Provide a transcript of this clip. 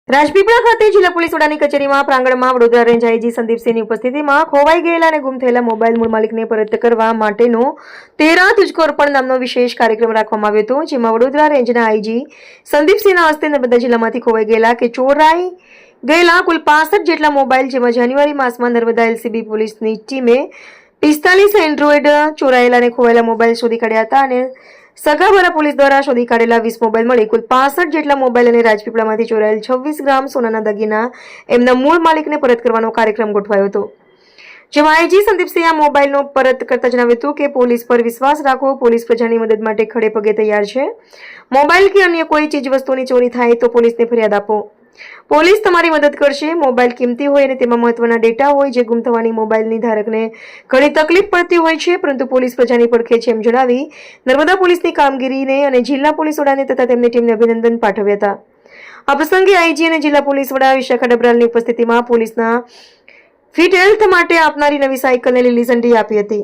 રાજપીપળા ખાતે જિલ્લા પોલીસ વડાની કચેરીમાં પ્રાંગણમાં વડોદરા રેન્જ આઈજી સંદીપસિંહની ઉપસ્થિતિમાં ખોવાઈ ગયેલા અને ગુમ થયેલા મોબાઈલ મૂળ માલિકને પરત કરવા માટેનો 13 તુજકો અર્પણ નામનો વિશેષ કાર્યક્રમ રાખવામાં આવ્યો હતો, જેમાં વડોદરા રેન્જના આઈજી સંદીપસિંહના હસ્તે નર્મદા જિલ્લામાંથી ખોવાઈ ગયેલા કે ચોરાઈ ગયેલા કુલ 65 જેટલા મોબાઈલ, જેમાં જાન્યુઆરી માસમાં નર્મદા એલસીબી પોલીસની ટીમે 45 એન્ડ્રોઈડ ચોરાયેલા અને ખોવાયેલા મોબાઈલ શોધી કાઢ્યા હતા અને સગાવાળા પોલીસ દ્વારા શોધી કાઢેલા 20 મોબાઈલ મળી કુલ 65 જેટલા મોબાઈલ અને રાજપીપળામાંથી ચોરાયેલ 26 ગ્રામ સોનાના દાગીના એમના મૂળ માલિકને પરત કરવાનો કાર્યક્રમ ગોઠવાયો હતો, જેમાં આઈજી સંદીપસિંહ આ મોબાઈલનો પરત કરતા જણાવ્યું હતું કે પોલીસ પર વિશ્વાસ રાખો, પોલીસ પ્રજાની મદદ માટે ખડે પગે તૈયાર છે. મોબાઈલ કે અન્ય કોઈ ચીજ વસ્તુની ચોરી થાય તો પોલીસને ફરિયાદ આપો, પોલીસ તમારી મદદ કરશે. મોબાઈલ કિંમતી હોય અને તેમાં મહત્વના ડેટા હોય જે ગુમ થવાની મોબાઈલની ધારકને ઘણી તકલીફ પડતી હોય છે, પરંતુ પોલીસ પ્રજાની પડખે છે એમ જણાવી નર્મદા પોલીસની કામગીરીને અને જિલ્લા પોલીસ વડાને તથા તેમની ટીમને અભિનંદન પાઠવ્યા હતા. આ પ્રસંગે આઈજી અને જિલ્લા પોલીસ વડા વિશાખા ડબરાલની ઉપસ્થિતિમાં પોલીસના ફિટ હેલ્થ માટે આપનારી નવી સાયકલને લીલી ઝંડી આપી હતી.